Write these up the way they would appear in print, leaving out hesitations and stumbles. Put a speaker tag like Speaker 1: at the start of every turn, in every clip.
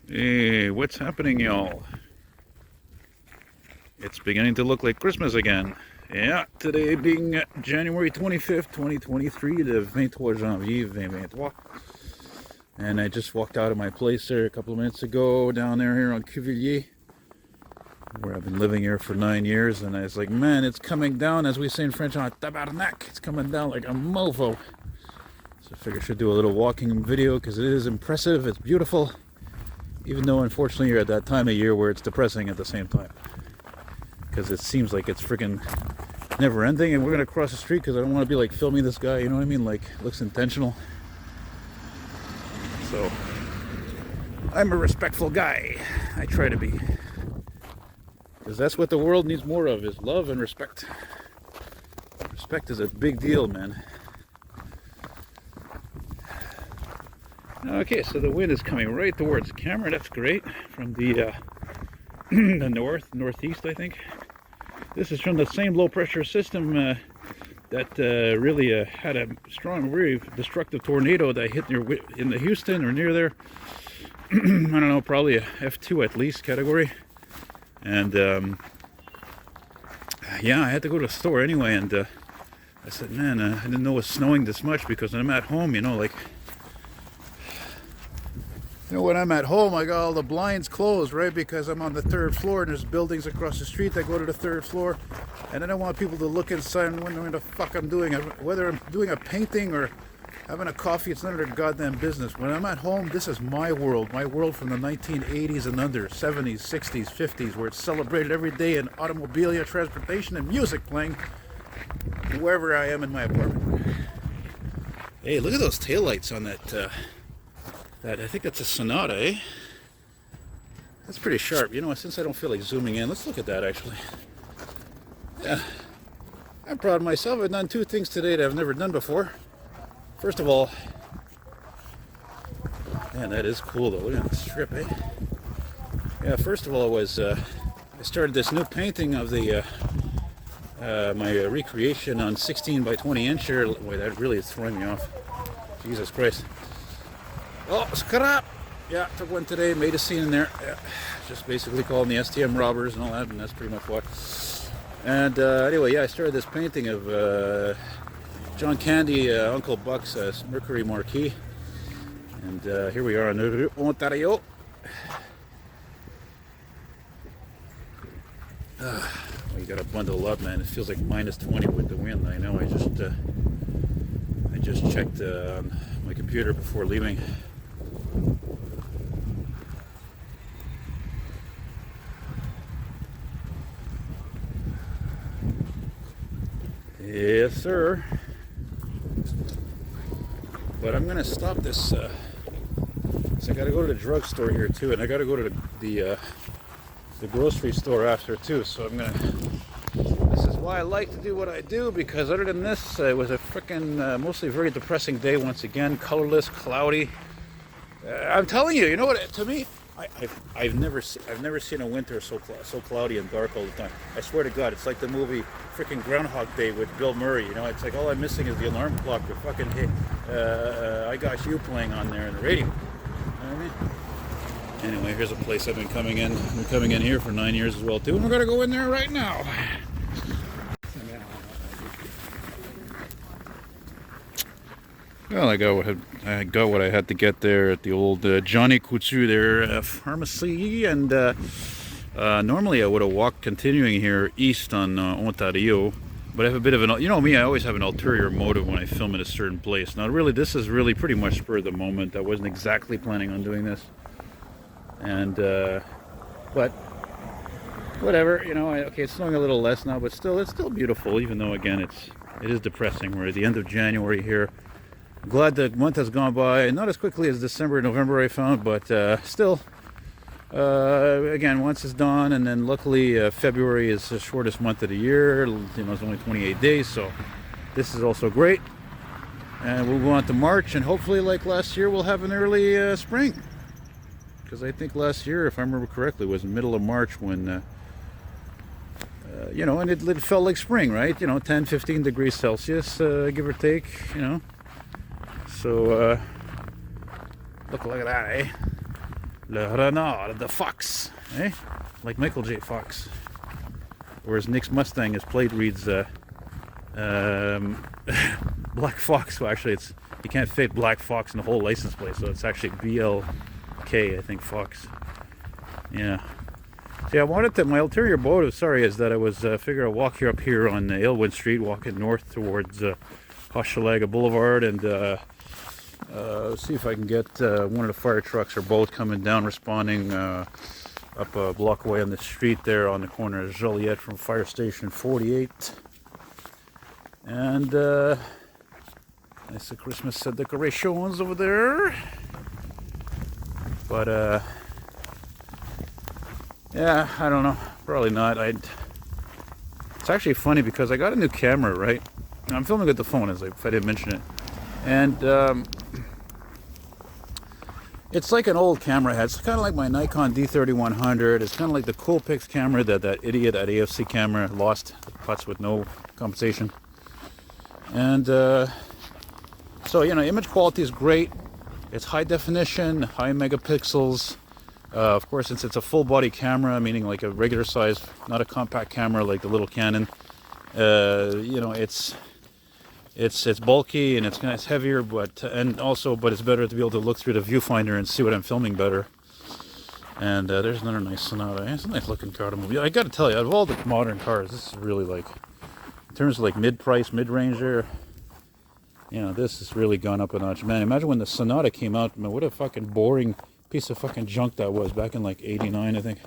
Speaker 1: Hey, what's happening, y'all? It's beginning to look like Christmas again. Yeah, today being January 25th, 2023, le 23 janvier 2023. And I just walked out of my place there a couple of minutes ago, down there here on Cuvillier, where I've been living here for 9 years. And I was like, man, it's coming down, as we say in French, on tabarnak. It's coming down like a mofo. So I figured I should do a little walking video because it is impressive, it's beautiful. Even though, unfortunately, you're at that time of year where it's depressing at the same time. Because it seems like it's freaking never ending, and we're going to cross the street because I don't want to be like filming this guy, you know what I mean? Like, looks intentional. So, I'm a respectful guy. I try to be. Because that's what the world needs more of, is love and respect. Respect is a big deal, man. Okay, so the wind is coming right towards the camera. That's great. From the the northeast, I think. This is from the same low pressure system that really had a strong, very destructive tornado that hit in the Houston or near there. I don't know, probably a F2 at least category. And yeah, I had to go to the store anyway. And I said, man, I didn't know it was snowing this much, because when I'm at home, you know, like, when I'm at home, I got all the blinds closed, right? Because I'm on the 3rd floor and there's buildings across the street that go to the 3rd floor. And I don't want people to look inside and wonder what the fuck I'm doing. Whether I'm doing a painting or having a coffee, it's none of their goddamn business. When I'm at home, this is my world. My world from the 1980s and under, 70s, 60s, 50s, where it's celebrated every day in automobilia, transportation, and music playing wherever I am in my apartment. Hey, look at those taillights on that... I think that's a Sonata, eh? That's pretty sharp. You know, since I don't feel like zooming in, let's look at that, actually. Yeah. I'm proud of myself. I've done 2 things today that I've never done before. First of all, man, that is cool, though. Look at the strip, eh? Yeah, first of all, I started this new painting of the my recreation on 16 by 20 incher. Boy, that really is throwing me off. Jesus Christ. Oh, scrap! Yeah, took one today, made a scene in there. Yeah, just basically calling the STM robbers and all that, and that's pretty much what. And anyway, yeah, I started this painting of John Candy, Uncle Buck's Mercury Marquis. And here we are in Ontario. Well, you gotta bundle up, man. It feels like minus 20 with the wind. I know. I just checked on my computer before leaving. Yes, sir. But I'm gonna stop this. So I gotta go to the drugstore here too, and I gotta go to the grocery store after too. So I'm gonna. This is why I like to do what I do, because other than this, it was a freaking mostly very depressing day once again. Colorless, cloudy. I'm telling you, you know what? To me, I've never seen a winter so cloudy and dark all the time. I swear to God, it's like the movie freaking Groundhog Day with Bill Murray. You know, it's like all I'm missing is the alarm clock with fucking I Got You playing on there in the radio. You know what I mean? Anyway, here's a place I've been coming in. I've been coming in here for 9 years as well too, and we're gonna go in there right now. Well, I got what I had to get there at the old Johnny Coutu there pharmacy, and normally I would have walked continuing here east on Ontario, but I have a bit of an, you know me, I always have an ulterior motive when I film at a certain place. Now, really, this is really pretty much spur of the moment. I wasn't exactly planning on doing this, and but whatever, you know. Okay, it's snowing a little less now, but still, it's still beautiful, even though again it is depressing. We're at the end of January here. Glad the month has gone by, not as quickly as December and November I found, but still, again, once it's done, and then luckily February is the shortest month of the year. You know, it's only 28 days, so this is also great. And we'll go on to March, and hopefully, like last year, we'll have an early spring. Because I think last year, if I remember correctly, was the middle of March when, you know, and it felt like spring, right? You know, 10, 15 degrees Celsius, give or take, you know. So, Look at that, eh? Le Renard, the Fox, eh? Like Michael J. Fox. Whereas Nick's Mustang, his plate reads Black Fox. Well, actually, you can't fit Black Fox in the whole license plate, so it's actually BLK, I think, Fox. Yeah. See, I wanted to. My ulterior motive, is that I was figuring I'd walk here up here on Aylwin Street, walking north towards Hochelaga Boulevard, and see if I can get one of the fire trucks or both coming down, responding up a block away on the street there on the corner of Joliet from Fire Station 48. And nice Christmas decorations over there. But yeah, I don't know. Probably not. It's actually funny because I got a new camera, right? I'm filming with the phone, if I didn't mention it. And it's like an old camera I had. It's kind of like my Nikon D3100. It's kind of like the Coolpix camera that idiot at AFC camera lost the putts with no compensation. And so, you know, image quality is great. It's high definition, high megapixels. Of course, since it's a full body camera, meaning like a regular size, not a compact camera like the little Canon, you know, it's bulky and it's heavier, but it's better to be able to look through the viewfinder and see what I'm filming better. And there's another nice Sonata. It's a nice looking car to move. I got to tell you, out of all the modern cars, this is really like, in terms of like mid-price, mid-range there, you know, this has really gone up a notch. Man, imagine when the Sonata came out, man, what a fucking boring piece of fucking junk that was back in like 89, I think.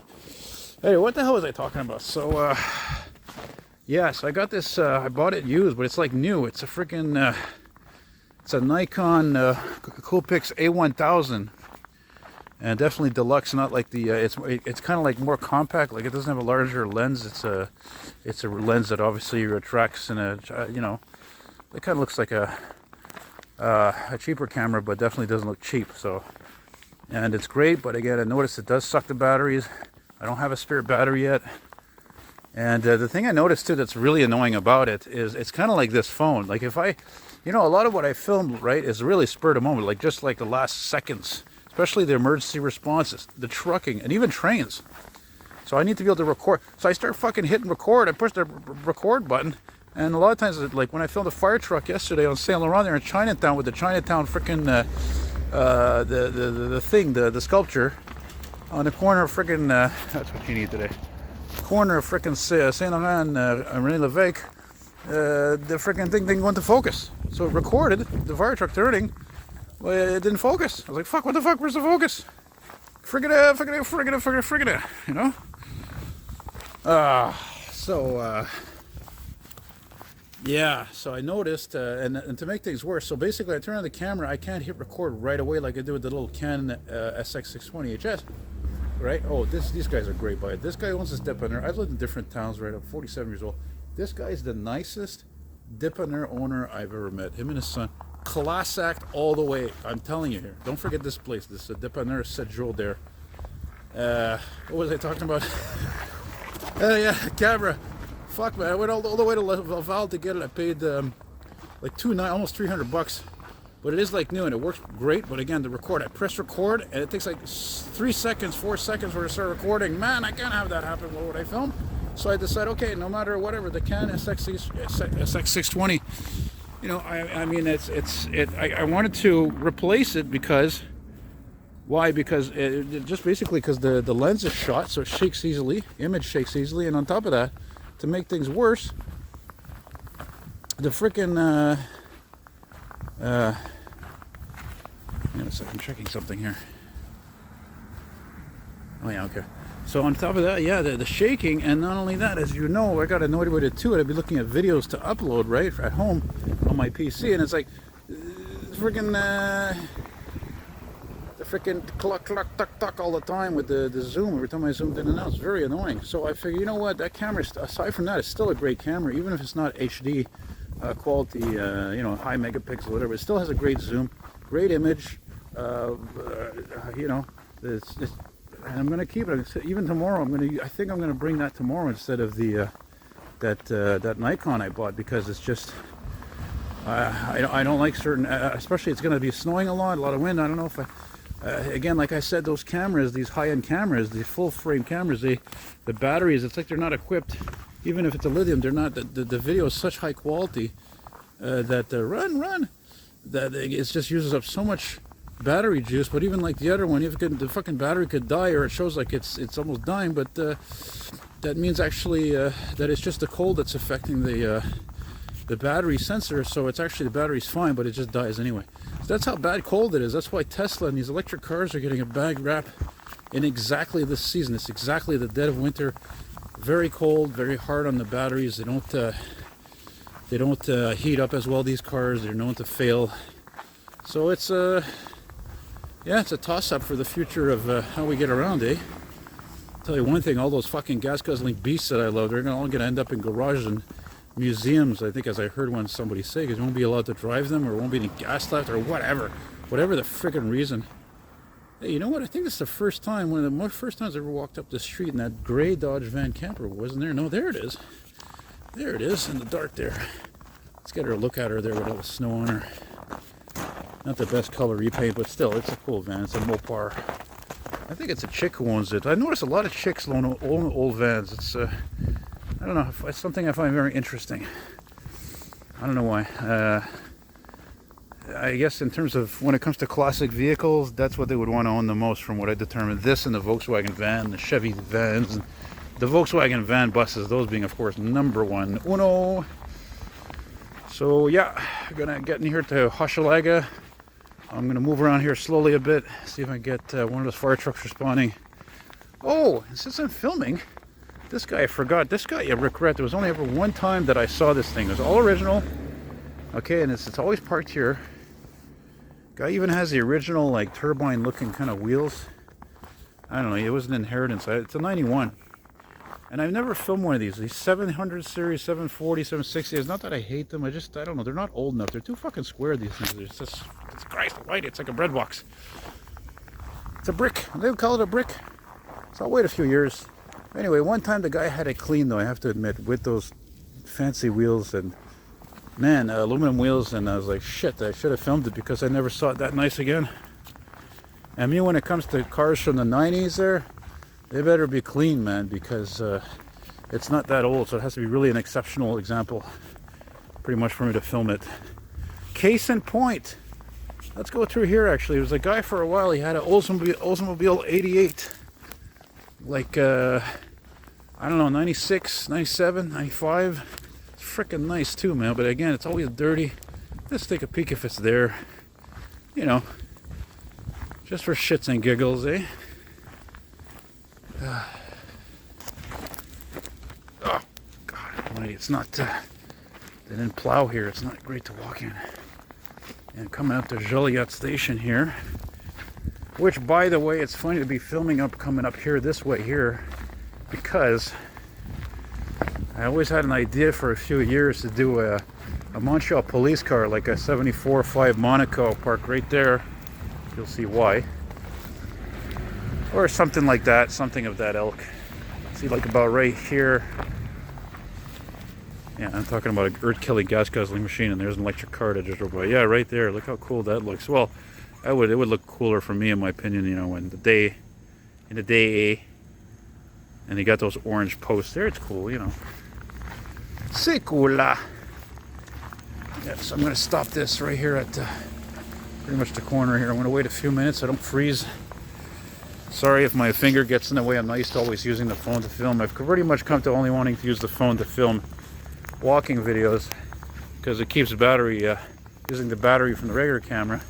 Speaker 1: Anyway, what the hell was I talking about? So, yes, I got this, I bought it used, but it's like new. It's a freaking, it's a Nikon Coolpix A1000. And definitely deluxe, not like the, it's kind of like more compact, like it doesn't have a larger lens. It's a lens that obviously retracts in a, you know, it kind of looks like a cheaper camera, but definitely doesn't look cheap, so. And it's great, but again, I noticed it does suck the batteries. I don't have a spare battery yet. And the thing I noticed too that's really annoying about it is it's kind of like this phone. Like if you know, a lot of what I filmed, right, is really spur of the moment, like just like the last seconds, especially the emergency responses, the trucking, and even trains. So I need to be able to record. So I start fucking hitting record. I push the record button. And a lot of times, like when I filmed a fire truck yesterday on Saint Laurent there in Chinatown with the Chinatown freaking the sculpture on the corner of freaking that's what you need today. Corner of freaking Saint Laurent and René Lévesque. The freaking thing didn't go into focus, so it recorded the fire truck turning. Well, it didn't focus. I was like, "Fuck! What the fuck? Where's the focus? Friggin' it! You know." Yeah, so I noticed, and to make things worse, so basically I turn on the camera, I can't hit record right away like I did with the little Canon SX620 HS, right? Oh, these guys are great, by it. This guy owns this dipper. I've lived in different towns, right? I'm 47 years old. This guy is the nicest dipper owner I've ever met. Him and his son, class act all the way. I'm telling you here. Don't forget this place. This is dipper Sedjo there. What was I talking about? Yeah, camera. Fuck, man, I went all the way to Laval to get it. I paid like almost $300, but it is like new and it works great. But again, the record, I press record and it takes like 3 seconds, 4 seconds for it to start recording. Man, I can't have that happen with what I film. So I decided, okay, no matter whatever, the Canon SX620, you know, I mean, I wanted to replace it because, why? Because just basically because the lens is shot, so it shakes easily, image shakes easily, and on top of that, to make things worse, the freaking hang on a second, I'm checking something here. Oh yeah, okay. So on top of that, yeah, the shaking, and not only that, as you know, I got annoyed with it too. I'd be looking at videos to upload, right, at home on my PC, and it's like freaking the freaking cluck, tuck, tuck all the time with the zoom. Every time I zoomed in and out, it's very annoying. So I figure, you know what, that camera, aside from that, it's still a great camera, even if it's not HD quality, you know, high megapixel, whatever. It still has a great zoom, great image. You know, and I'm gonna keep it. Even tomorrow, I think I'm gonna bring that tomorrow instead of the that Nikon I bought, because it's just. I don't like certain, especially it's going to be snowing a lot of wind. I don't know if Again, like I said, those cameras, these high-end cameras, the full-frame cameras, the batteries, it's like they're not equipped. Even if it's a lithium, they're not. The video is such high quality that run, that it just uses up so much battery juice. But even like the other one, the fucking battery could die, or it shows like it's almost dying, but that means actually that it's just the cold that's affecting the battery sensor. So it's actually the battery's fine, but it just dies anyway. So that's how bad cold it is. That's why Tesla and these electric cars are getting a bad rap in exactly this season. It's exactly the dead of winter. Very cold, very hard on the batteries. They don't heat up as well. These cars, they're known to fail. So it's it's a toss-up for the future of how we get around, eh? I'll tell you one thing: all those fucking gas-guzzling beasts that I love, they're all gonna end up in garages and museums. I think, as I heard somebody say, because you won't be allowed to drive them, or won't be any gas left, or whatever the friggin' reason. Hey, you know what? I think it's the first time, one of the first times I ever walked up the street and that gray Dodge van camper wasn't there. No, there it is. There it is in the dark there. Let's get her a look at her there with all the snow on her. Not the best color repaint, but still, it's a cool van. It's a Mopar. I think it's a chick who owns it. I notice a lot of chicks own old vans. It's, I don't know, it's something I find very interesting. I don't know why. I guess in terms of when it comes to classic vehicles, that's what they would want to own the most, from what I determined. This and the Volkswagen van, the Chevy vans, and the Volkswagen van buses, those being, of course, number one. Uno. So yeah, gonna get in here to Hochelaga. I'm gonna move around here slowly a bit, see if I can get one of those fire trucks responding. Oh, since I'm filming, this guy, I forgot. This guy, I regret. There was only ever one time that I saw this thing. It was all original. Okay, and it's always parked here. Guy even has the original, like, turbine looking kind of wheels. I don't know, it was an inheritance. It's a 91. And I've never filmed one of these 700 series, 740, 760. It's not that I hate them, I don't know, they're not old enough. They're too fucking square, these things. It's just, it's Christ almighty, it's like a bread box. It's a brick. They would call it a brick. So I'll wait a few years. Anyway, one time the guy had it clean, though, I have to admit, with those fancy wheels and, man, aluminum wheels, and I was like, shit, I should have filmed it because I never saw it that nice again. I mean, when it comes to cars from the 90s there, they better be clean, man, because it's not that old, so it has to be really an exceptional example, pretty much, for me to film it. Case in point, let's go through here, actually. There was a guy for a while, he had an Oldsmobile 88, like, I don't know, 96, 97, 95. Freaking nice too, man, but again, it's always dirty. Let's take a peek if it's there, you know, just for shits and giggles, eh? Oh God almighty, it's not they didn't plow here. It's not great to walk in. And coming up to Joliet station here, which, by the way, it's funny to be coming up here this way here, because I always had an idea for a few years to do a Montreal police car, like a 74.5 Monaco, parked right there. You'll see why. Or something like that, something of that ilk. See, like about right here. Yeah, I'm talking about an earth-killing, gas-guzzling machine, and there's an electric car that just drove by. Yeah, right there. Look how cool that looks. Well, it would look cooler for me, in my opinion, you know, in the day, and they got those orange posts there. It's cool, you know. C'est cool. Yeah, so I'm going to stop this right here at pretty much the corner here. I'm going to wait a few minutes so I don't freeze. Sorry if my finger gets in the way. I'm not used to always using the phone to film. I've pretty much come to only wanting to use the phone to film walking videos because it keeps battery, using the battery from the regular camera.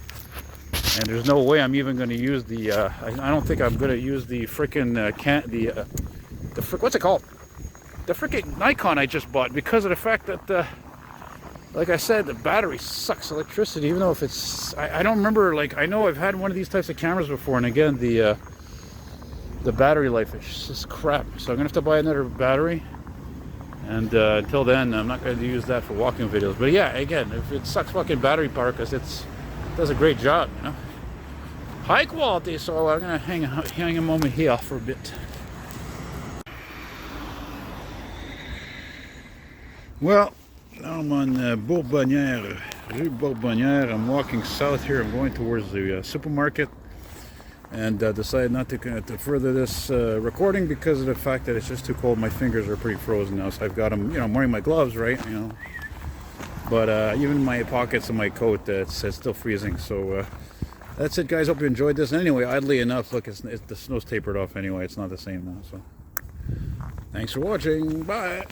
Speaker 1: And there's no way I'm even going to use the, I don't think I'm going to use the frickin' what's it called? The frickin' Nikon I just bought, because of the fact that, like I said, the battery sucks electricity, even though if it's, I don't remember, like, I know I've had one of these types of cameras before, and again, the battery life is just crap. So I'm going to have to buy another battery, and until then, I'm not going to use that for walking videos. But yeah, again, if it sucks fucking battery power, because it does a great job, you know. High quality, so I'm going to hang a moment here for a bit. Well, now I'm on Bourbonnière, Rue Bourbonnière. I'm walking south here. I'm going towards the supermarket. and decided not to further this recording because of the fact that it's just too cold. My fingers are pretty frozen now, so I've got them, I'm wearing my gloves, right, but even my pockets of my coat, it's still freezing. So that's it, guys. Hope you enjoyed this. And anyway, oddly enough, look, the snow's tapered off anyway. It's not the same now. So thanks for watching. Bye.